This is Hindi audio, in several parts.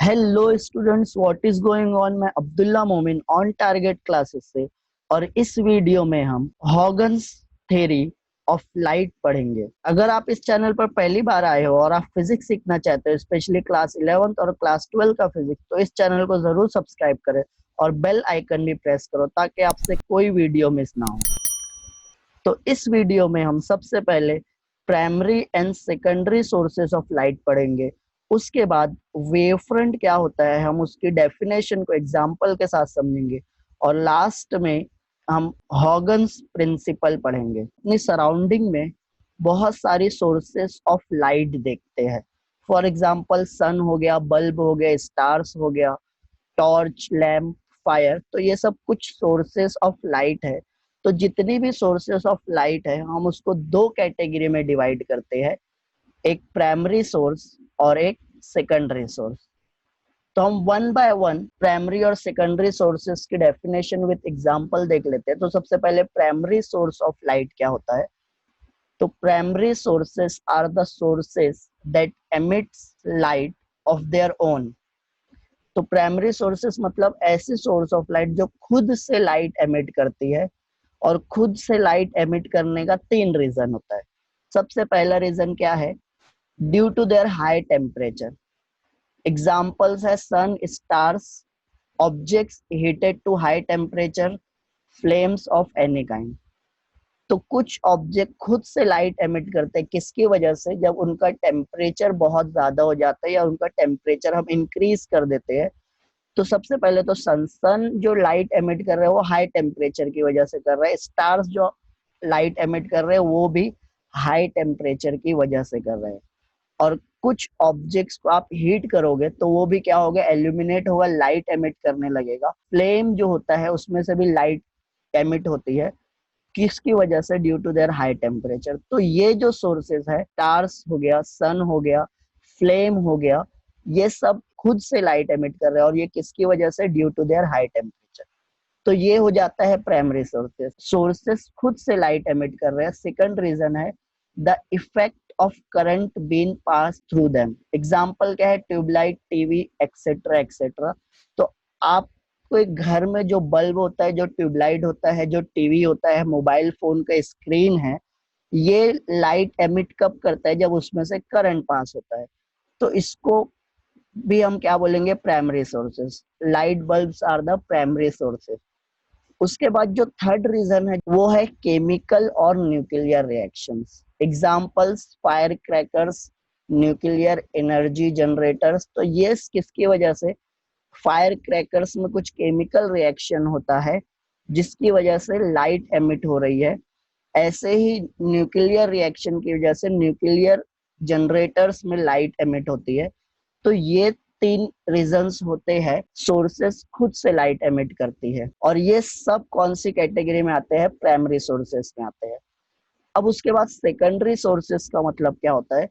Hello students, what is going on. मैं अब्दुल्ला मोमिन ऑन टारगेट क्लासेस से, और इस वीडियो में हम हॉगन्स थ्योरी ऑफ लाइट पढ़ेंगे। अगर आप इस चैनल पर पहली बार आए हो और आप फिजिक्स सीखना चाहते हो, स्पेशली क्लास 11th और क्लास 12 का फिजिक्स, तो इस चैनल को जरूर सब्सक्राइब करें और बेल आइकन भी प्रेस करो ताकि आपसे कोई वीडियो मिस ना हो। तो इस वीडियो में हम सबसे पहले primary and secondary sources of light पढ़ेंगे। उसके बाद वेवफ्रंट क्या होता है, हम उसकी डेफिनेशन को एग्जांपल के साथ समझेंगे, और लास्ट में हम हॉगन्स प्रिंसिपल पढ़ेंगे। अपनी सराउंडिंग में बहुत सारी सोर्सेस ऑफ लाइट देखते हैं। फॉर एग्जांपल सन हो गया, बल्ब हो गया, स्टार्स हो गया, टॉर्च, लैम्प, फायर, तो ये सब कुछ सोर्सेस ऑफ लाइट है। तो जितनी भी सोर्सेस ऑफ लाइट है हम उसको दो कैटेगरी में डिवाइड करते हैं, एक प्राइमरी सोर्स और एक सेकेंडरी सोर्स। तो हम वन बाय वन प्राइमरी और सेकेंडरी सोर्सेस की डेफिनेशन विद एग्जांपल देख लेते हैं। तो सबसे पहले प्राइमरी सोर्स ऑफ लाइट क्या होता है। तो primary sources are the sources that emits light of their own. तो प्राइमरी सोर्सेस मतलब ऐसी सोर्स ऑफ लाइट जो खुद से लाइट एमिट करती है, और खुद से लाइट एमिट करने का तीन रीजन होता है। सबसे पहला रीजन क्या है, due to their high temperature. Examples है sun, stars, objects heated to high temperature, flames of any kind. तो कुछ ऑब्जेक्ट खुद से लाइट एमिट करते हैं, किसकी वजह से, जब उनका टेम्परेचर बहुत ज्यादा हो जाता है या उनका टेम्परेचर हम इंक्रीज कर देते हैं। तो सबसे पहले तो सन जो लाइट एमिट कर रहे हैं वो हाई टेम्परेचर की वजह से कर रहे हैं। स्टार्स जो लाइट एमिट कर रहे हैं वो भी हाई टेम्परेचर की वजह से कर रहे हैं। और कुछ ऑब्जेक्ट्स को आप हीट करोगे तो वो भी क्या होगा, एल्यूमिनेट होगा, लाइट एमिट करने लगेगा। फ्लेम जो होता है उसमें से भी लाइट एमिट होती है, किसकी वजह से, due to their high temperature. तो ये जो सोर्सेस है, स्टार्स हो गया, सन हो गया, फ्लेम हो गया, ये सब खुद से लाइट एमिट कर रहे हैं, और ये किसकी वजह से, due to their high temperature. तो ये हो जाता है प्राइमरी सोर्सेस। सोर्सेस खुद से लाइट एमिट कर रहे हैं। सेकंड रीजन है the effect of current being pass through them. Example क्या है, ट्यूबलाइट, टीवी, एक्सेट्रा एक्सेट्रा। तो आप कोई घर में जो बल्ब होता है, जो ट्यूबलाइट होता है, जो टीवी होता है, मोबाइल फोन का स्क्रीन है, ये लाइट एमिट कब करता है, जब उसमें से करंट पास होता है। तो इसको भी हम क्या बोलेंगे, primary sources. Light bulbs are the primary sources. उसके बाद जो थर्ड रीजन है वो है केमिकल और nuclear reactions. Examples fire crackers, nuclear energy generators. तो ये किसकी वजह से, फायर क्रैकर्स में कुछ केमिकल रिएक्शन होता है जिसकी वजह से लाइट एमिट हो रही है। ऐसे ही न्यूक्लियर रिएक्शन की वजह से न्यूक्लियर जनरेटर्स में लाइट एमिट होती है। तो ये तीन रीजंस होते हैं, सोर्सेस खुद से लाइट एमिट करती है, और ये सब कौन सी कैटेगरी में आते हैं, प्राइमरी सोर्सेस में आते हैं। अब उसके बाद सेकेंडरी सोर्सेस का मतलब क्या होता है।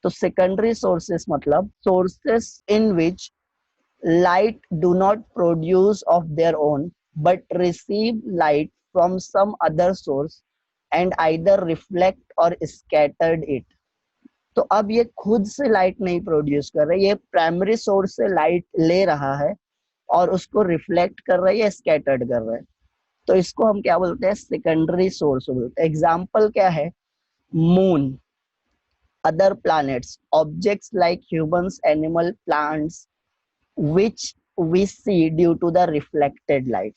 तो सेकेंडरी सोर्सेस मतलब sources in which light do not produce of their own but receive light from some other source and either reflect or scattered it। तो अब ये खुद से लाइट नहीं प्रोड्यूस कर रहा है, ये प्राइमरी सोर्स से लाइट ले रहा है और उसको रिफ्लेक्ट कर रहा है या स्कैटर्ड कर रहा है। तो इसको हम क्या बोलते हैं, सेकेंडरी सोर्स बोलते हैं। एग्जाम्पल क्या है, moon, other planets, objects like humans, animal, plants which we see due to the reflected light।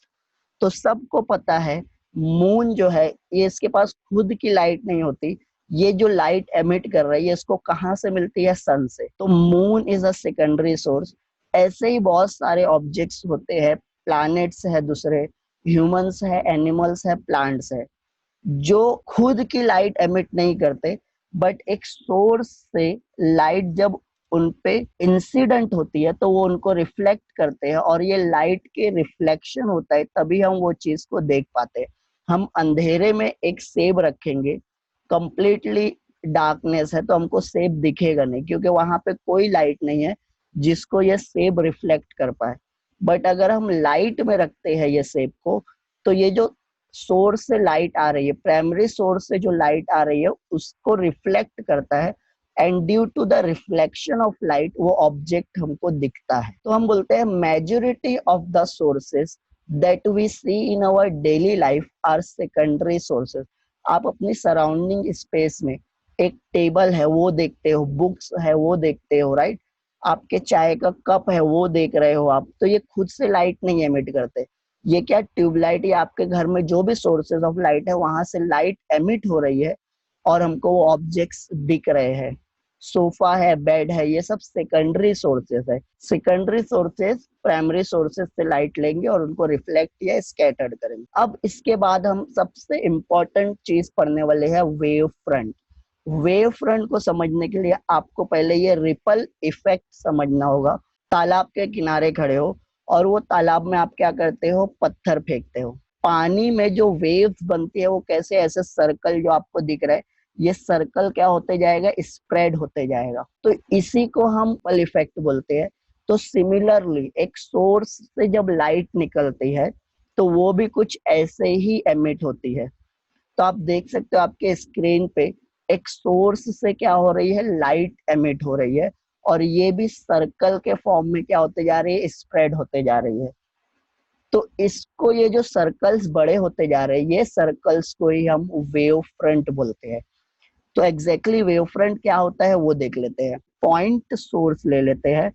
तो सबको पता है मून जो है ये, इसके पास खुद की लाइट नहीं होती, ये जो लाइट एमिट कर रही है इसको कहाँ से मिलती है, सन से। तो moon is a secondary source. ऐसे ही बहुत सारे ऑब्जेक्ट्स होते हैं, प्लैनेट्स है, दूसरे ह्यूमंस है, एनिमल्स है, प्लांट्स है, जो खुद की लाइट एमिट नहीं करते, बट एक सोर्स से लाइट जब उन पे इंसिडेंट होती है तो वो उनको रिफ्लेक्ट करते हैं, और ये लाइट के रिफ्लेक्शन होता है तभी हम वो चीज को देख पाते हैं। हम अंधेरे में एक सेब रखेंगे, कंप्लीटली डार्कनेस है, तो हमको सेब दिखेगा नहीं क्योंकि वहां पे कोई लाइट नहीं है जिसको ये सेब रिफ्लेक्ट कर पाए। बट अगर हम लाइट में रखते हैं ये सेब को, तो ये जो सोर्स से लाइट आ रही है, प्राइमरी सोर्स से जो लाइट आ रही है उसको रिफ्लेक्ट करता है, and due to the reflection of light वो ऑब्जेक्ट हमको दिखता है। तो हम बोलते हैं majority of the sources that we see in our daily life are secondary sources. आप अपनी सराउंडिंग स्पेस में एक टेबल है वो देखते हो, बुक्स है वो देखते हो, राइट, आपके चाय का कप है वो देख रहे हो आप, तो ये खुद से लाइट नहीं एमिट करते। ये क्या, ट्यूबलाइट या आपके घर में जो भी सोर्सेज ऑफ लाइट है वहां से लाइट एमिट हो रही है और हमको वो ऑब्जेक्ट्स दिख रहे हैं। सोफा है, बेड है, ये सब सेकेंडरी सोर्सेस है। सेकेंडरी सोर्सेस प्राइमरी सोर्सेस से लाइट लेंगे और उनको रिफ्लेक्ट या स्कैटर्ड करेंगे। अब इसके बाद हम सबसे इंपॉर्टेंट चीज पढ़ने वाले हैं, वेव फ्रंट। वेव फ्रंट को समझने के लिए आपको पहले ये रिपल इफेक्ट समझना होगा। तालाब के किनारे खड़े हो और वो तालाब में आप क्या करते हो, पत्थर फेंकते हो, पानी में जो वेव्स बनती है वो कैसे, ऐसे सर्कल जो आपको दिख रहा है, ये सर्कल क्या होते जाएगा, स्प्रेड होते जाएगा। तो इसी को हम रिपल इफेक्ट बोलते हैं। तो सिमिलरली एक सोर्स से जब लाइट निकलती है तो वो भी कुछ ऐसे ही एमिट होती है। तो आप देख सकते हो आपके स्क्रीन पे एक सोर्स से क्या हो रही है, लाइट एमिट हो रही है और ये भी सर्कल के फॉर्म में क्या होते जा रही है, स्प्रेड होते जा रही है। तो इसको, ये जो सर्कल्स बड़े होते जा रहे हैं, ये सर्कल्स को ही हम वेव फ्रंट बोलते हैं। तो एग्जैक्टली वेव फ्रंट क्या होता है वो देख लेते हैं। पॉइंट सोर्स ले लेते हैं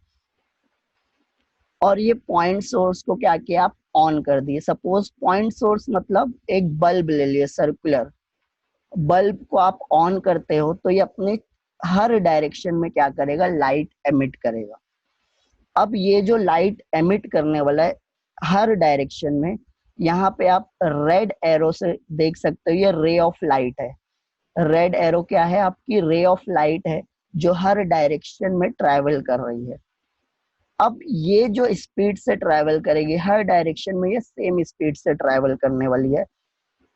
और ये पॉइंट सोर्स को क्या किया, आप ऑन कर दिए। सपोज पॉइंट सोर्स मतलब एक बल्ब ले लिए सर्कुलर, बल्ब को आप ऑन करते हो तो ये अपने हर डायरेक्शन में क्या करेगा, लाइट एमिट करेगा। अब ये जो लाइट एमिट करने वाला है हर डायरेक्शन में, यहाँ पे आप रेड एरो से देख सकते हो, ये रे ऑफ लाइट है। रेड एरो क्या है, आपकी रे ऑफ लाइट है जो हर डायरेक्शन में ट्रैवल कर रही है। अब ये जो स्पीड से ट्रैवल करेगी हर डायरेक्शन में, ये सेम स्पीड से ट्रैवल करने वाली है।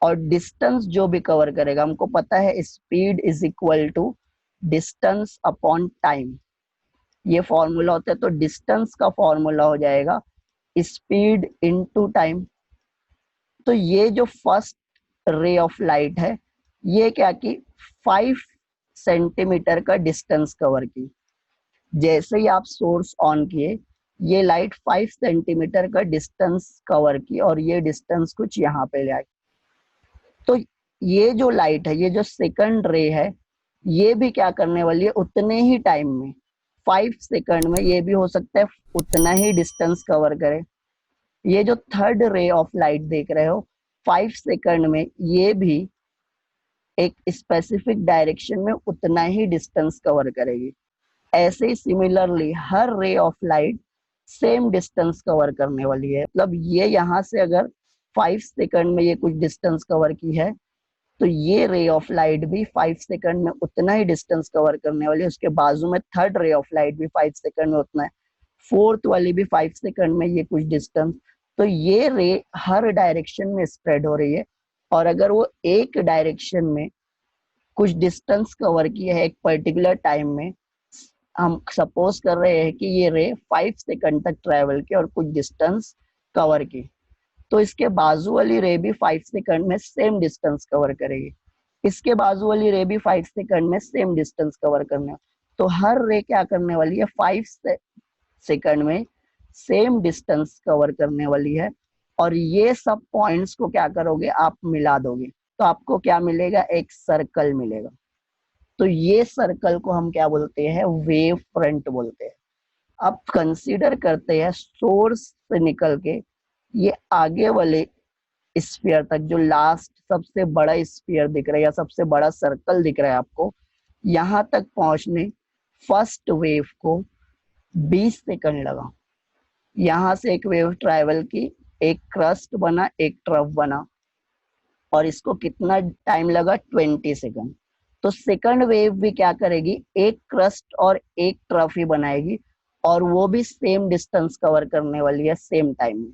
और डिस्टेंस जो भी कवर करेगा, हमको पता है speed is equal to distance upon time, ये फॉर्मूला होता है। तो डिस्टेंस का फॉर्मूला हो जाएगा स्पीड इनटू टाइम। तो ये जो फर्स्ट रे ऑफ लाइट है ये क्या की 5 सेंटीमीटर का डिस्टेंस कवर की। जैसे ही आप सोर्स ऑन किए ये लाइट 5 सेंटीमीटर का डिस्टेंस कवर की और ये डिस्टेंस कुछ यहाँ पे ले आई। तो ये जो लाइट है, ये जो सेकंड रे है, ये भी क्या करने वाली है, उतने ही टाइम में 5 सेकंड में ये भी हो सकता है उतना ही डिस्टेंस कवर करे। ये जो थर्ड रे ऑफ लाइट देख रहे हो 5 सेकंड में ये भी एक स्पेसिफिक डायरेक्शन में उतना ही डिस्टेंस कवर करेगी। ऐसे ही सिमिलरली हर रे of light same distance cover करने वाली है। मतलब ये यहाँ से अगर 5 सेकंड में ये कुछ डिस्टेंस कवर की है तो ये रे ऑफ लाइट भी 5 सेकंड में उतना ही डिस्टेंस कवर करने वाली है। उसके बाजू में थर्ड रे ऑफ लाइट भी 5 सेकंड में उतना है, फोर्थ वाली भी 5 सेकंड में ये कुछ डिस्टेंस। तो ये रे हर डायरेक्शन में स्प्रेड हो रही है और अगर वो एक डायरेक्शन में कुछ डिस्टेंस कवर किया है एक पर्टिकुलर टाइम में, हम सपोज कर रहे हैं कि ये रे 5 सेकंड तक ट्रेवल की और कुछ डिस्टेंस कवर की, तो इसके बाजू वाली रे भी 5 सेकंड में सेम डिस्टेंस कवर करेगी, इसके बाजू वाली रे भी 5 सेकंड में सेम डिस्टेंस कवर करने। तो हर रे क्या करने वाली है, 5 सेकंड में सेम डिस्टेंस कवर करने वाली है। और ये सब पॉइंट्स को क्या करोगे, आप मिला दोगे तो आपको क्या मिलेगा, एक सर्कल मिलेगा। तो ये सर्कल को हम क्या बोलते हैं, वेव फ्रंट बोलते हैं। अब कंसीडर करते हैं सोर्स से निकल के ये आगे वाले स्फीयर तक, जो लास्ट सबसे बड़ा स्फीयर दिख रहा है या सबसे बड़ा सर्कल दिख रहा है आपको, यहां तक पहुंचने फर्स्ट वेव को 20 सेकंड लगा। यहां से एक वेव ट्रैवल की, एक क्रस्ट बना, एक ट्रफ बना, और इसको कितना टाइम लगा, 20 सेकंड। तो सेकंड वेव भी क्या करेगी, एक क्रस्ट और एक ट्रफ ही बनाएगी और वो भी सेम डिस्टेंस कवर करने वाली है सेम टाइम में।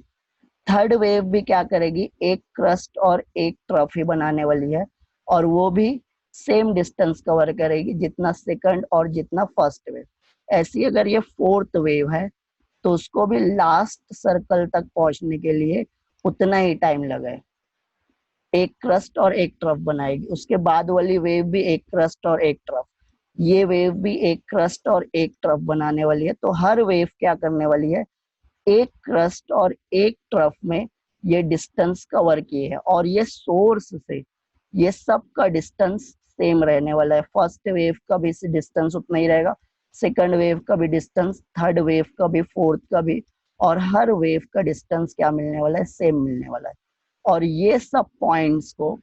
थर्ड वेव भी क्या करेगी, एक क्रस्ट और एक ट्रफ ही बनाने वाली है और वो भी सेम डिस्टेंस कवर करेगी जितना सेकंड और जितना फर्स्ट वेव। ऐसी अगर ये फोर्थ वेव है तो उसको भी लास्ट सर्कल तक पहुंचने के लिए उतना ही टाइम लगा है, एक क्रस्ट और एक ट्रफ बनाएगी। उसके बाद वाली वेव भी एक क्रस्ट और एक ट्रफ। ये वेव भी एक क्रस्ट और एक ट्रफ बनाने वाली है। तो हर वेव क्या करने वाली है, एक क्रस्ट और एक ट्रफ में ये डिस्टेंस कवर किए है, और ये सोर्स से ये सब का डिस्टेंस सेम रहने वाला है। फर्स्ट वेव का भी डिस्टेंस उतना ही रहेगा, सेकंड वेव का भी डिस्टेंस, थर्ड वेव का भी, फोर्थ का भी, और हर वेव का डिस्टेंस क्या मिलने वाला है, सेम मिलने वाला है। और ये सब पॉइंट्स को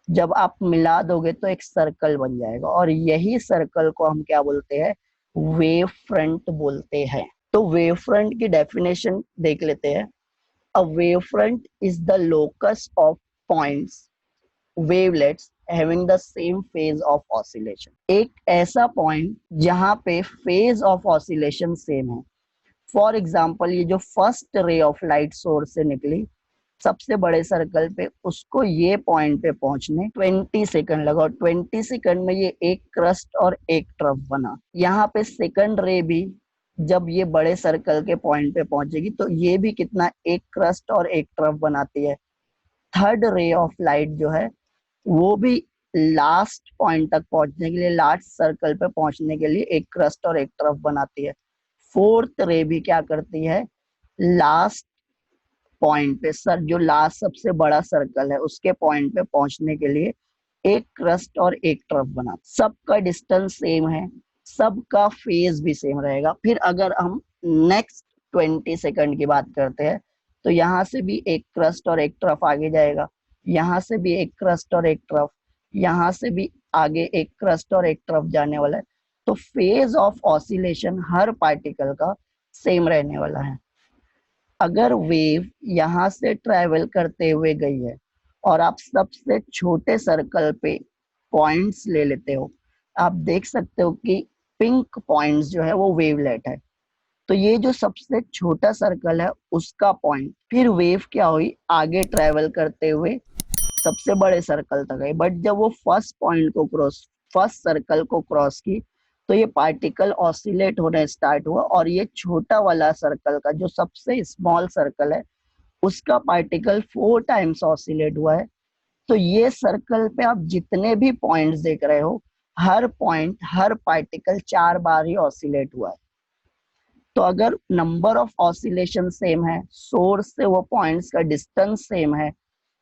जब आप मिला दोगे तो एक सर्कल बन जाएगा, और यही सर्कल को हम क्या बोलते हैं, वेव फ्रंट बोलते हैं। तो वेव फ्रंट की डेफिनेशन देख लेते हैं। अ wave front is the locus of points wavelets having the same phase of oscillation. एक ऐसा पॉइंट जहां पे फेज ऑफ ऑसिलेशन सेम है। फॉर एग्जाम्पल, ये जो first ray of light source से निकली सबसे बड़े सर्कल पे, उसको ये पॉइंट पे पहुंचने 20 सेकंड लगा, और 20 सेकंड में ये एक क्रस्ट और एक ट्रफ बना। यहाँ पे सेकंड रे भी जब ये बड़े सर्कल के पॉइंट पे पहुंचेगी तो ये भी कितना, एक क्रस्ट और एक ट्रफ बनाती है। थर्ड रे ऑफ लाइट जो है वो भी लास्ट पॉइंट तक पहुंचने के लिए, लास्ट सर्कल पे पहुंचने के लिए एक क्रस्ट और एक ट्रफ बनाती है। फोर्थ रे भी क्या करती है, लास्ट पॉइंट पे, सर जो लास्ट सबसे बड़ा सर्कल है उसके पॉइंट पे पहुंचने के लिए एक क्रस्ट और एक ट्रफ बना। सबका डिस्टेंस सेम है, सबका फेज भी सेम रहेगा। फिर अगर हम नेक्स्ट 20 सेकंड की बात करते हैं तो यहाँ से भी एक क्रस्ट और एक ट्रफ आगे जाएगा, यहाँ से भी एक क्रस्ट और एक ट्रफ, यहाँ से भी आगे एक क्रस्ट और एक ट्रफ जाने वाला है। तो phase of oscillation her particle का सेम रहने वाला है। अगर वेव यहाँ से ट्रेवल करते हुए गई है और आप सबसे छोटे सर्कल पे पॉइंट्स ले लेते हो, आप देख सकते हो कि पिंक पॉइंट्स जो है वो वेवलेट है। तो ये जो सबसे छोटा सर्कल है उसका पॉइंट, फिर वेव क्या हुई, आगे ट्रेवल करते हुए सबसे बड़े सर्कल तक गई। बट जब वो फर्स्ट पॉइंट को क्रॉस, फर्स्ट सर्कल को क्रॉस की, तो ये पार्टिकल ऑसिलेट होने स्टार्ट हुआ, और ये छोटा वाला सर्कल का जो सबसे स्मॉल सर्कल है उसका पार्टिकल 4 टाइम्स ऑसिलेट हुआ है। तो ये सर्कल पे आप जितने भी पॉइंट्स देख रहे हो, हर पॉइंट, हर पार्टिकल 4 बार ही ऑसिलेट हुआ है। तो अगर नंबर ऑफ ऑसिलेशन सेम है, सोर्स से वो पॉइंट्स का डिस्टेंस सेम है,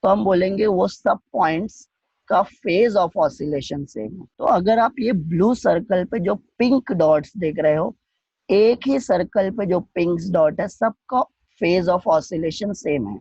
तो हम बोलेंगे वो सब पॉइंट्स का फेज ऑफ ऑसिलेशन सेम है। तो अगर आप ये ब्लू सर्कल पे जो पिंक डॉट्स देख रहे हो, एक ही सर्कल पे जो पिंक डॉट है सबका फेज ऑफ ऑसिलेशन सेम है।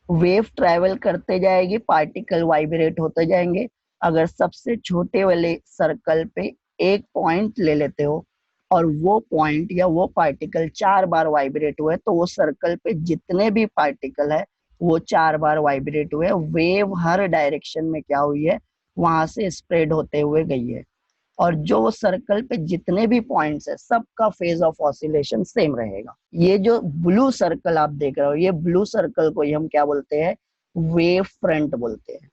वेव ट्रेवल करते जाएगी, पार्टिकल वाइब्रेट होते जाएंगे। अगर सबसे छोटे वाले सर्कल पे एक पॉइंट ले लेते हो और वो पॉइंट या वो पार्टिकल 4 बार वाइब्रेट हुए, तो वो सर्कल पे जितने भी पार्टिकल है वो 4 बार वाइब्रेट हुए। वेव हर डायरेक्शन में क्या हुई है, वहां से स्प्रेड होते हुए गई है। और जो सर्कल पे जितने भी पॉइंट्स है सबका फेज ऑफ ऑसिलेशन सेम रहेगा। ये जो ब्लू सर्कल आप देख रहे हो, ये ब्लू सर्कल को ही हम क्या बोलते हैं, वेव फ्रंट बोलते हैं।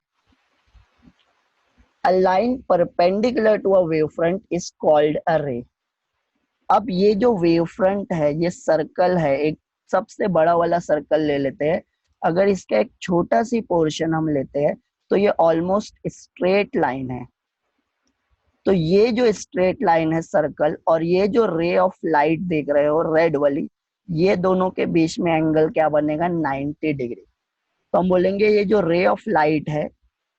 A line perpendicular to a wavefront is called a ray। अब ये जो वेव फ्रंट है, ये सर्कल है, एक सबसे बड़ा वाला सर्कल ले लेते हैं। अगर इसका एक छोटा सी पोर्शन हम लेते हैं तो ये ऑलमोस्ट स्ट्रेट लाइन है। तो ये जो स्ट्रेट लाइन है सर्कल, और ये जो रे ऑफ लाइट देख रहे हो रेड वाली, ये दोनों के बीच में एंगल क्या बनेगा, 90 डिग्री। तो हम बोलेंगे ये जो रे ऑफ लाइट है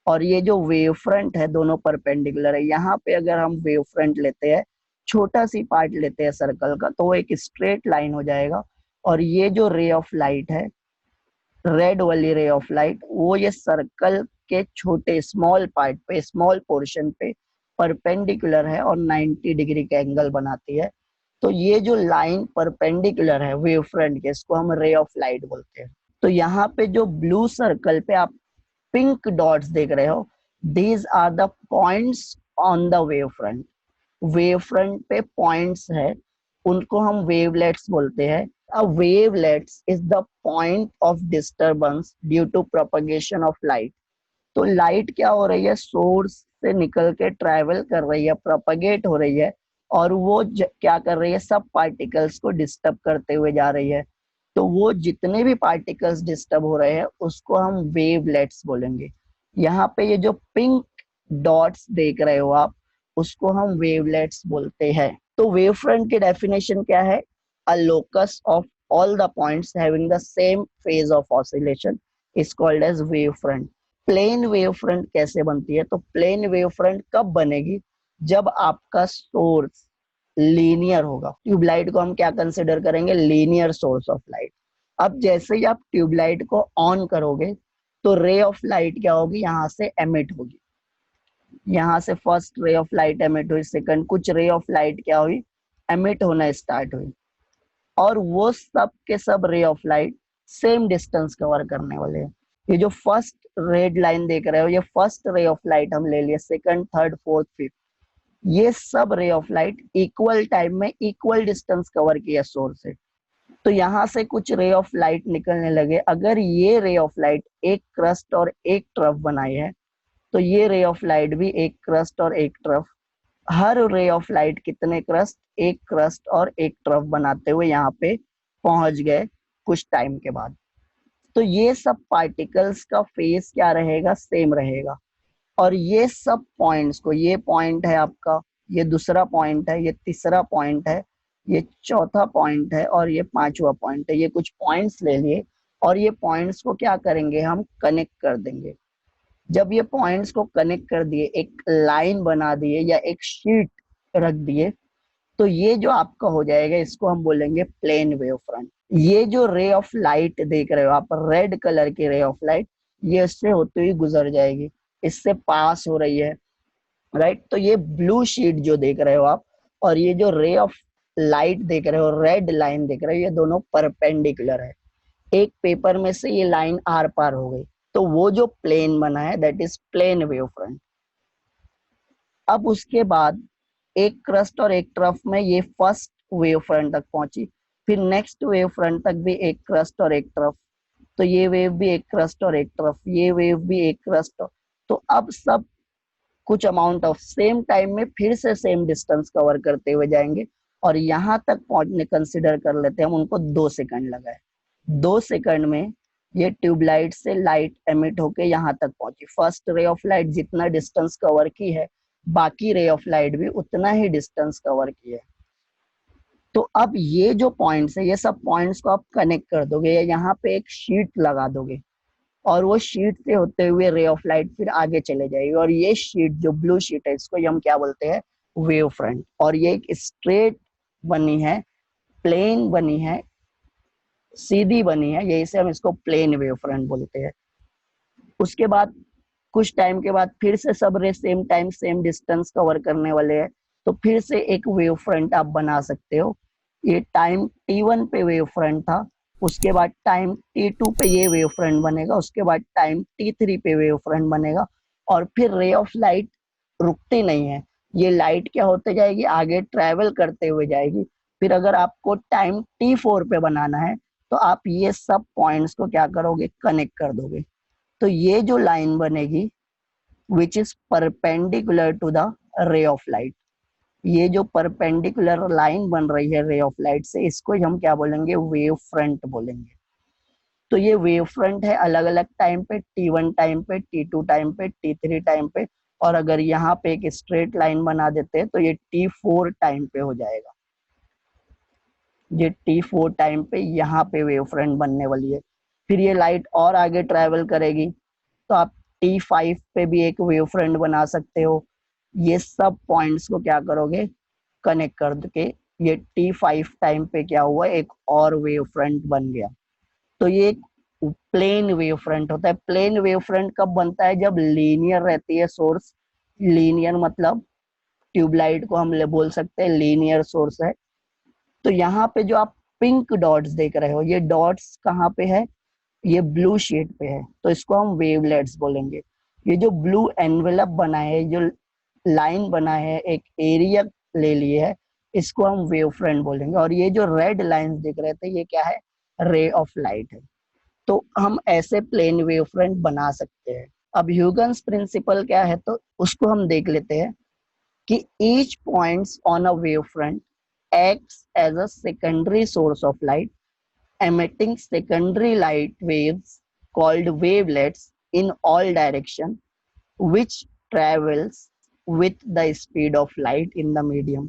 और ये जो वेव फ्रंट है दोनों परपेंडिकुलर है। यहाँ पे अगर हम वेव फ्रंट लेते हैं, छोटा सी पार्ट लेते हैं सर्कल का, तो वो एक स्ट्रेट लाइन हो जाएगा। और ये जो रे ऑफ लाइट है, रेड वाली रे ऑफ लाइट, वो ये सर्कल के छोटे स्मॉल पार्ट पे, स्मॉल पोर्शन पे परपेंडिकुलर है और 90 डिग्री का एंगल बनाती है। तो ये जो लाइन परपेंडिकुलर है वेव फ्रंट के, इसको हम रे ऑफ लाइट बोलते हैं। तो यहाँ पे जो ब्लू सर्कल पे आप पिंक डॉट्स देख रहे हो, these are the points on the wave front. Wave front पे पॉइंट्स है, उनको हम वेवलेट्स बोलते हैं। A wavelets is the point of disturbance due to propagation of light. तो लाइट क्या हो रही है, सोर्स से निकल के ट्रैवल कर रही है, प्रोपगेट हो रही है, और वो क्या कर रही है, सब पार्टिकल्स को डिस्टर्ब करते हुए जा रही है। तो वो जितने भी पार्टिकल्स डिस्टर्ब हो रहे हैं उसको हम वेवलेट्स बोलेंगे। यहाँ पे ये जो पिंक डॉट्स देख रहे हो आप, उसको हम वेवलेट्स बोलते हैं। तो वेव फ्रंट की डेफिनेशन क्या है? A locus of all the points having the same phase of oscillation is called as wave front. Plane wave front कैसे बनती है? तो प्लेन वेव फ्रंट कब बनेगी? जब आपका सोर्स लीनियर होगा। ट्यूबलाइट को हम क्या कंसिडर करेंगे? Linear source of light. अब जैसे ही आप ट्यूबलाइट को ऑन करोगे तो रे ऑफ लाइट क्या होगी? यहाँ से एमिट होगी। यहाँ से first ray of light emit हुई, सेकंड, कुछ रे ऑफ लाइट क्या हुई? एमिट होना स्टार्ट हुई। और वो सब के सब रे of light same distance cover करने वाले हैं। ये जो फर्स्ट रेड लाइन देख रहे हो, ये फर्स्ट रे ऑफ लाइट हम ले लिए, सेकंड, थर्ड, फोर्थ, फिफ्थ, ये सब रे ऑफ लाइट इक्वल टाइम में इक्वल डिस्टेंस कवर किया सोर्स से। तो यहाँ से कुछ रे ऑफ लाइट निकलने लगे। अगर ये रे ऑफ लाइट एक क्रस्ट और एक ट्रफ बनाई है, तो ये रे ऑफ लाइट भी एक क्रस्ट और एक ट्रफ। हर रे ऑफ लाइट कितने क्रस्ट? एक क्रस्ट और एक ट्रफ बनाते हुए यहाँ पे पहुंच गए कुछ टाइम के बाद। तो ये सब पार्टिकल्स का फेस क्या रहेगा? सेम रहेगा। और ये सब पॉइंट्स को, ये पॉइंट है आपका, ये दूसरा पॉइंट है, ये तीसरा पॉइंट है, ये चौथा पॉइंट है और ये पांचवा पॉइंट है। ये कुछ पॉइंट्स ले लिए और ये पॉइंट्स को क्या करेंगे? हम कनेक्ट कर देंगे। जब ये पॉइंट्स को कनेक्ट कर दिए, एक लाइन बना दिए या एक शीट रख दिए, तो ये जो आपका हो जाएगा, इसको हम बोलेंगे प्लेन वेव फ्रंट। ये जो रे ऑफ लाइट देख रहे हो आप, रेड कलर की रे ऑफ लाइट, ये इससे होते हुए गुजर जाएगी, इससे पास हो रही है, राइट। तो ये ब्लू शीट जो देख रहे हो आप और ये जो रे ऑफ लाइट देख रहे हो, रेड लाइन देख रहे हो, ये दोनों परपेंडिकुलर है। एक पेपर में से ये लाइन आर पार हो गई, तो वो जो प्लेन बना है that is plane wave front. अब उसके बाद एक क्रस्ट और एक ट्रफ में ये फर्स्ट वेव फ्रंट तक पहुंची, फिर नेक्स्ट वेव फ्रंट तक भी एक क्रस्ट और एक ट्रफ, तो ये वेव भी एक क्रस्ट और एक ट्रफ, ये वेव भी एक क्रस्ट। तो अब सब कुछ अमाउंट ऑफ सेम टाइम में फिर से सेम डिस्टेंस कवर करते हुए जाएंगे और यहाँ तक पहुंचने कंसिडर कर लेते हैं हम उनको 2 सेकंड लगा है। 2 सेकंड में ये ट्यूबलाइट से लाइट एमिट होके यहाँ तक पहुंची। फर्स्ट रे ऑफ लाइट जितना डिस्टेंस कवर की है, बाकी रे ऑफ लाइट भी उतना ही डिस्टेंस कवर की है। तो अब ये जो पॉइंट्स है, ये सब पॉइंट्स को आप कनेक्ट कर दोगे या यहाँ पे एक शीट लगा दोगे और वो शीट से होते हुए रे ऑफ लाइट फिर आगे चले जाएगी। और ये शीट जो ब्लू शीट है, इसको हम क्या बोलते हैं? Wave front. और ये एक स्ट्रेट बनी है, प्लेन बनी है, सीधी बनी है, यही से हम इसको प्लेन वेव फ्रंट बोलते हैं। उसके बाद कुछ टाइम के बाद फिर से सब रे same time same distance cover करने वाले हैं, तो फिर से एक वेव फ्रंट आप बना सकते हो। ये टाइम t1 पे वेव फ्रंट था, उसके बाद टाइम t2 पे ये वेव फ्रंट बनेगा, उसके बाद टाइम t3 पे वेव फ्रंट बनेगा। और फिर रे ऑफ लाइट रुकती नहीं है, ये लाइट क्या होते जाएगी? आगे ट्रेवल करते हुए जाएगी। फिर अगर आपको टाइम t4 पे बनाना है, तो आप ये सब पॉइंट्स को क्या करोगे? कनेक्ट कर दोगे। तो ये जो लाइन बनेगी which is perpendicular to the ray of light, ये जो परपेंडिकुलर लाइन बन रही है रे ऑफ लाइट से, इसको हम क्या बोलेंगे? वेव फ्रंट बोलेंगे। तो ये वेव फ्रंट है अलग अलग टाइम पे, t1 टाइम पे, t2 टाइम पे, t3 टाइम पे। और अगर यहाँ पे एक स्ट्रेट लाइन बना देते हैं तो ये t4 टाइम पे हो जाएगा। ये t4 टाइम पे यहाँ पे वेव फ्रंट बनने वाली है। फिर ये लाइट और आगे ट्रेवल करेगी, तो आप t5 पे भी एक वेव फ्रंट बना सकते हो। ये सब पॉइंट्स को क्या करोगे? कनेक्ट कर के ये t5 टाइम पे क्या हुआ? एक और वेव फ्रंट बन गया। तो ये एक प्लेन वेव फ्रंट होता है। प्लेन वेव फ्रंट कब बनता है? जब लीनियर रहती है सोर्स। लीनियर मतलब ट्यूबलाइट को हम बोल सकते हैं लीनियर सोर्स है। तो यहाँ पे जो आप पिंक डॉट्स देख रहे हो, ये डॉट्स कहाँ पे है? ये ब्लू शीट पे है, तो इसको हम वेवलेट्स बोलेंगे। ये जो ब्लू एनवेलप बना है, जो लाइन बना है, एक एरिया ले लिए है, इसको हम वेव फ्रंट बोलेंगे। और ये जो रेड लाइंस दिख रहे थे, ये क्या है? रे ऑफ लाइट है। तो हम ऐसे प्लेन वेव फ्रंट बना सकते हैं। अब ह्यूगन्स प्रिंसिपल क्या है, तो उसको हम देख लेते हैं कि each points on a wave front acts as a secondary source of light emitting secondary light waves called wavelets in all direction which travels with the speed of light in the medium.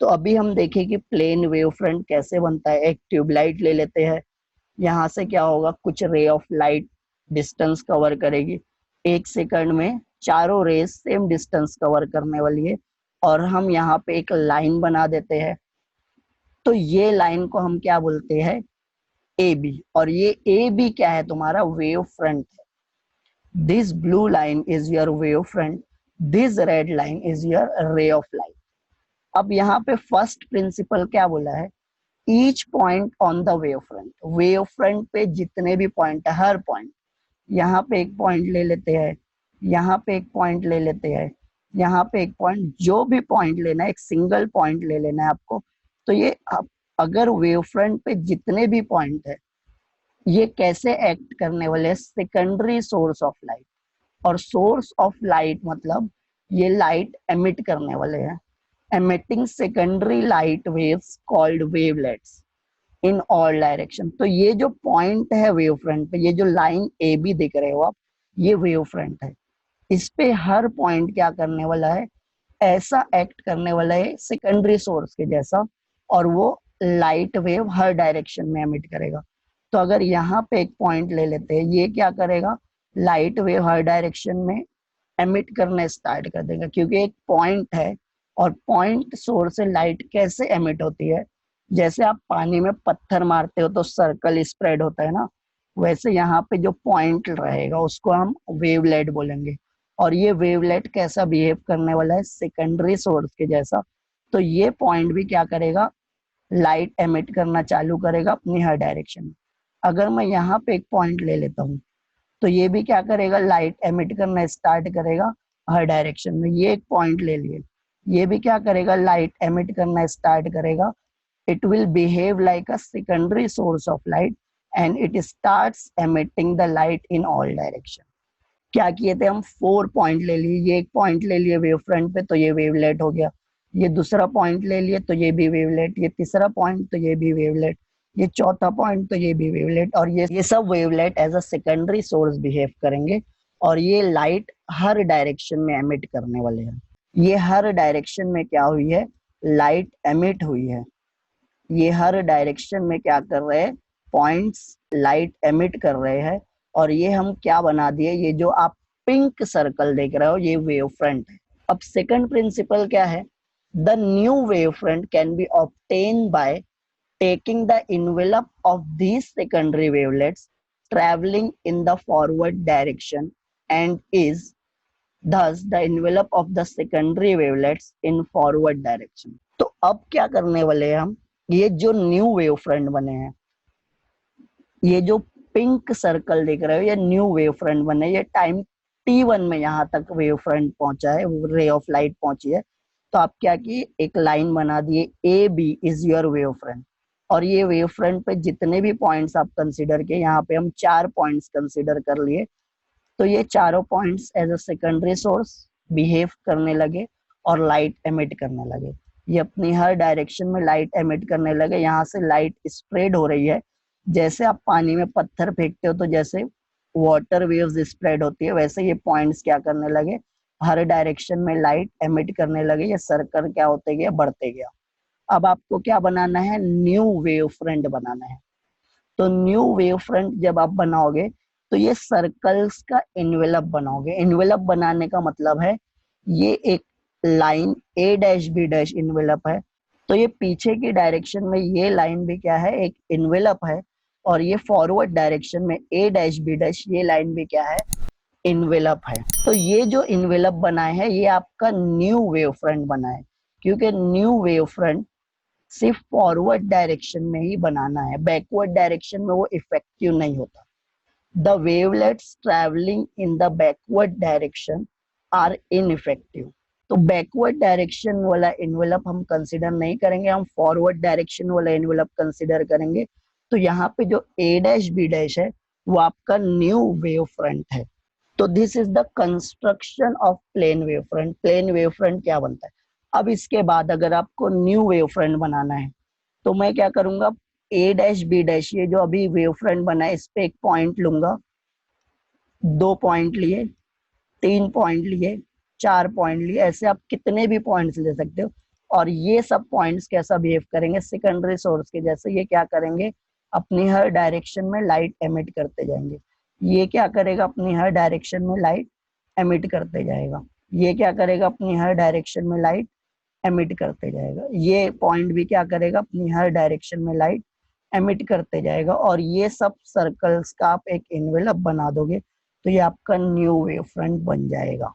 तो अभी हम देखें कि प्लेन वेव फ्रंट कैसे बनता है। एक ट्यूबलाइट ले लेते हैं, यहाँ से क्या होगा, कुछ रे ऑफ लाइट डिस्टेंस कवर करेगी, 1 सेकंड में चारों रेस सेम डिस्टेंस कवर करने वाली है, और हम यहाँ पे एक लाइन बना देते हैं। तो ये लाइन को हम क्या बोलते हैं, ए बी, और ये ए बी क्या है, तुम्हारा वेव फ्रंट है। This blue line is your wave front, this red line is your रे ऑफ लाइट। अब यहाँ पे फर्स्ट प्रिंसिपल क्या बोला है, each point on the wave front पे जितने भी पॉइंट है, हर पॉइंट, यहाँ पे एक पॉइंट ले लेते हैं, यहाँ पे एक पॉइंट ले लेते हैं, यहाँ पे एक पॉइंट, जो भी पॉइंट लेना है, एक सिंगल पॉइंट ले लेना है आपको। तो ये अगर वेव फ्रंट पे जितने भी पॉइंट है, ये कैसे एक्ट करने वाले हैं, सेकेंडरी सोर्स ऑफ लाइट। और सोर्स ऑफ लाइट मतलब ये लाइट एमिट करने वाले हैं, emitting secondary light waves called wavelets in all direction। तो ये जो पॉइंट है वेव फ्रंट पे, ये जो लाइन ए बी दिख रहे हो आप, ये वेव फ्रंट है। इस पे हर पॉइंट क्या करने वाला है, ऐसा एक्ट करने वाला है सेकेंडरी सोर्स के जैसा, और वो लाइट वेव हर डायरेक्शन में एमिट करेगा। तो अगर यहाँ पे एक पॉइंट ले लेते हैं, ये क्या करेगा, लाइट वेव हर डायरेक्शन में एमिट करना स्टार्ट कर देगा, क्योंकि एक पॉइंट है, और पॉइंट सोर्स से लाइट कैसे एमिट होती है, जैसे आप पानी में पत्थर मारते हो तो सर्कल स्प्रेड होता है ना, वैसे यहाँ पे जो पॉइंट रहेगा उसको हम वेवलेट बोलेंगे। और ये वेवलेट कैसा बिहेव करने वाला है, सेकेंडरी सोर्स के जैसा। तो ये पॉइंट भी क्या करेगा, लाइट एमिट करना चालू करेगा अपनी हर डायरेक्शन में। अगर मैं यहाँ पे एक पॉइंट ले लेता हूँ, तो ये भी क्या करेगा, लाइट एमिट करना स्टार्ट करेगा हर डायरेक्शन में। ये एक पॉइंट ले लिए, ये भी क्या करेगा, लाइट एमिट करना स्टार्ट करेगा। It will behave like a secondary source of light and it starts emitting the light in all direction. क्या किए थे हम, 4 पॉइंट ले लिए, ये एक पॉइंट ले लिए वेव फ्रंट पे, तो ये वेवलेट हो गया। ये दूसरा पॉइंट ले लिए तो ये भी वेवलेट, ये तीसरा पॉइंट तो ये भी वेवलेट, ये चौथा पॉइंट तो ये भी वेवलेट, और ये सब wavelet as a secondary source behave करेंगे। और ये लाइट हर डायरेक्शन में एमिट करने वाले हैं। ये हर डायरेक्शन में क्या हुई है, लाइट एमिट हुई है। ये हर डायरेक्शन में क्या कर रहे हैं, पॉइंट्स लाइट एमिट कर रहे हैं। और ये हम क्या बना दिए, ये जो आप पिंक सर्कल देख रहे हो, ये वेव फ्रंट है। अब सेकंड प्रिंसिपल क्या है, the new wave front can be obtain bye taking the envelope of these secondary wavelets traveling in the forward direction and is thus the envelope of the secondary wavelets in forward direction। तो अब क्या करने वाले हैं हम, ये जो न्यू वेव फ्रंट बने हैं, ये जो पिंक सर्कल देख रहे हो, ये न्यू वेव फ्रंट बने, ये टाइम t1 में यहाँ तक वेव फ्रंट पहुंचा है, रे ऑफ लाइट पहुंची है। तो आप क्या किए, एक लाइन बना दिए, A B is your wave front. और ये वेव फ्रंट पे जितने भी पॉइंट्स आप कंसीडर किए, यहाँ पे हम 4 पॉइंट्स कंसीडर कर लिए। तो ये चारों points as a secondary source behave करने लगे और लाइट एमिट करने लगे। ये अपनी हर डायरेक्शन में लाइट एमिट करने लगे। यहाँ से लाइट स्प्रेड हो रही है, जैसे आप पानी में पत्थर फेंकते हो तो जैसे वाटर वेव्स स्प्रेड होती है, वैसे ये पॉइंट्स क्या करने लगे, हर डायरेक्शन में लाइट एमिट करने लगे। ये सर्कल क्या होते गया, बढ़ते गया। अब आपको क्या बनाना है, न्यू वेव फ्रंट बनाना है। तो न्यू वेव फ्रंट जब आप बनाओगे तो ये सर्कल्स का इन्वेलप बनाओगे। इन्वेलप बनाने का मतलब है ये एक लाइन ए डैश बी डैश इन्वेलप है, तो ये पीछे की डायरेक्शन में ये लाइन भी क्या है, एक इन्वेलप है। और ये फॉरवर्ड डायरेक्शन में ए डैश बी डैश ये लाइन भी क्या है, इन्वेलप है। तो ये जो इन्वेलप बनाए हैं, ये आपका न्यू वेव फ्रंट बना है, क्योंकि न्यू वेव फ्रंट सिर्फ फॉरवर्ड डायरेक्शन में ही बनाना है, बैकवर्ड डायरेक्शन में वो इफेक्टिव नहीं होता। The wavelets travelling in the backward direction are ineffective. तो बैकवर्ड डायरेक्शन वाला इन्वेलप हम कंसिडर नहीं करेंगे, हम फॉरवर्ड डायरेक्शन वाला इन्वेलप कंसिडर करेंगे। तो यहाँ पे जो ए डैश बी डैश है वो आपका न्यू वेव फ्रंट है। तो this is the construction of plane wave front. Plane wave front क्या बनता है। अब इसके बाद अगर आपको न्यू वेव फ्रंट बनाना है तो मैं क्या करूंगा, ए डैश बी डैश ये जो अभी वेव फ्रंट बना है इस पे एक पॉइंट लूंगा, 2 पॉइंट लिए, 3 पॉइंट लिए, 4 पॉइंट लिए, ऐसे आप कितने भी पॉइंट्स ले सकते हो। और ये सब पॉइंट्स कैसा बिहेव करेंगे, सेकेंडरी सोर्स के जैसे। ये क्या करेंगे, अपनी हर डायरेक्शन में लाइट एमिट करते जाएंगे। ये क्या करेगा, अपनी हर डायरेक्शन में लाइट एमिट करते जाएगा। ये क्या करेगा, अपनी हर डायरेक्शन में लाइट एमिट करते जाएगा। ये पॉइंट भी क्या करेगा, अपनी हर डायरेक्शन में लाइट एमिट करते जाएगा। और ये सब सर्कल्स का आप एक इन्वेलप बना दोगे तो ये आपका न्यू वेव फ्रंट बन जाएगा।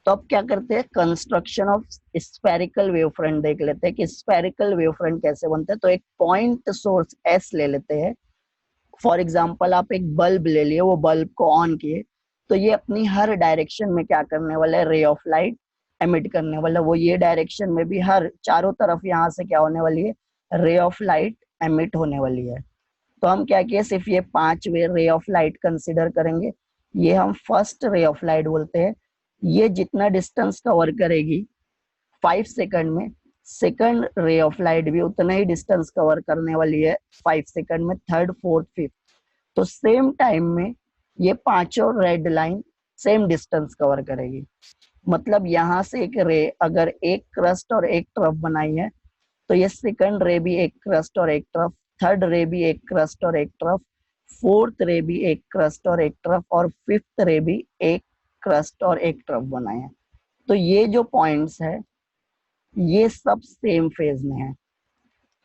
तो अब क्या करते हैं, construction of spherical wave front देख लेते हैं कि स्फेरिकल वेव फ्रंट कैसे बनते हैं। तो एक पॉइंट सोर्स एस ले लेते हैं। फॉर एग्जाम्पल आप एक बल्ब ले लिए, वो बल्ब को ऑन किए, तो ये अपनी हर डायरेक्शन में क्या करने वाला है, रे ऑफ लाइट एमिट करने वाला। वो ये डायरेक्शन में भी हर चारों तरफ यहाँ से क्या होने वाली है, रे ऑफ लाइट एमिट होने वाली है। तो हम क्या किए, सिर्फ ये 5 वे रे ऑफ लाइट कंसिडर करेंगे। ये हम फर्स्ट रे ऑफ लाइट बोलते हैं। ये जितना डिस्टेंस कवर करेगी 5 सेकंड में, सेकंड रे ऑफ लाइट भी उतना ही डिस्टेंस कवर करने वाली है 5 सेकंड में, थर्ड फोर्थ फिफ्थ। तो सेम टाइम में ये पांचों red line same distance cover करेगी। मतलब यहाँ से एक रे अगर एक क्रस्ट और एक ट्रफ बनाई है, तो ये सेकंड रे भी एक क्रस्ट और एक ट्रफ, थर्ड रे भी एक क्रस्ट और एक ट्रफ, फोर्थ रे भी एक क्रस्ट और एक ट्रफ, और फिफ्थ रे भी एक क्रस्ट और एक ट्रफ बनाए हैं। तो ये जो पॉइंट्स है ये सब सेम फेज में है।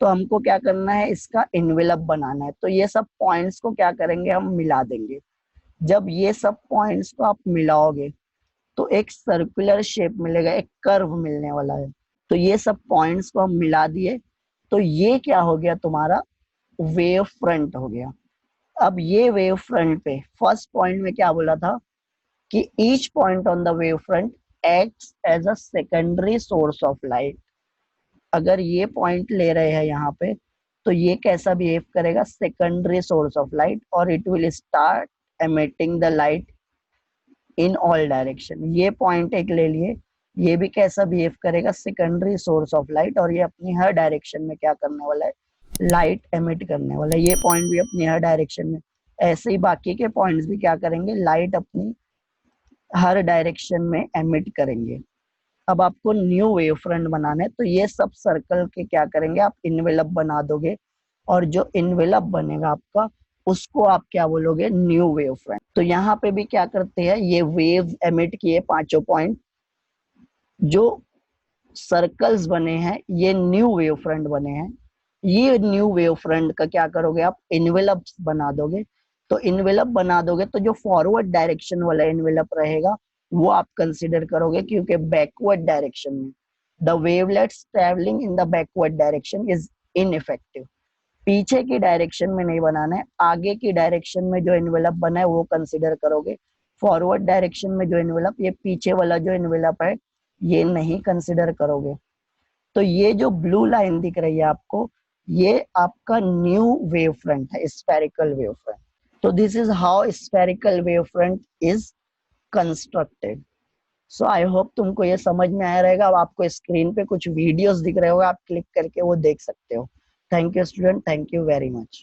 तो हमको क्या करना है, इसका इन्वेलप बनाना है। तो ये सब पॉइंट्स को क्या करेंगे, हम मिला देंगे। जब ये सब पॉइंट्स को आप मिलाओगे तो एक सर्कुलर शेप मिलेगा, एक कर्व मिलने वाला है। तो ये सब पॉइंट्स को हम मिला दिए, तो ये क्या हो गया, तुम्हारा वेव फ्रंट हो गया। अब ये वेव फ्रंट पे फर्स्ट पॉइंट में क्या बोला था कि each point on the wave front acts as a secondary source of light. अगर ये पॉइंट ले रहे हैं यहाँ पे, तो ये कैसा बिहेव करेगा, सेकेंडरी सोर्स ऑफ लाइट, और it will start emitting the light in all direction. ये पॉइंट एक ले लिए, ये भी कैसा बिहेव करेगा, सेकेंडरी सोर्स ऑफ लाइट, और ये अपनी हर डायरेक्शन में क्या करने वाला है, लाइट एमिट करने वाला है। ये पॉइंट भी अपनी हर डायरेक्शन में, ऐसे ही बाकी के पॉइंट्स भी क्या करेंगे, लाइट अपनी हर डायरेक्शन में एमिट करेंगे। अब आपको न्यू वेव फ्रंट बनाना है, तो ये सब सर्कल के क्या करेंगे, आप इन्वेलप बना दोगे, और जो इन्वेलप बनेगा आपका उसको आप क्या बोलोगे, न्यू वेव फ्रंट। तो यहाँ पे भी क्या करते हैं, ये वेव एमिट किए पांचों पॉइंट, जो सर्कल्स बने हैं ये न्यू वेव फ्रंट बने हैं। ये न्यू वेव फ्रंट का क्या करोगे, आप इन्वेलप बना दोगे। तो इन्वेलप बना दोगे तो जो फॉरवर्ड डायरेक्शन वाला इन्वेलप रहेगा वो आप कंसिडर करोगे, क्योंकि बैकवर्ड डायरेक्शन में the wavelets travelling in the backward direction is ineffective. पीछे की डायरेक्शन में नहीं बनाना है, आगे की डायरेक्शन में जो इन्वेलप बना है वो कंसिडर करोगे। फॉरवर्ड डायरेक्शन में जो इन्वेलप, ये पीछे वाला जो इन्वेलप है ये नहीं कंसिडर करोगे। तो ये जो ब्लू लाइन दिख रही है आपको, ये आपका न्यू वेव फ्रंट है, स्फेरिकल वेव फ्रंट। तो this is how spherical wave front is constructed. So I hope तुमको ये समझ में आया रहेगा। अब आपको स्क्रीन पे कुछ वीडियोस दिख रहे होगा, आप क्लिक करके वो देख सकते हो। Thank you student, thank you very much.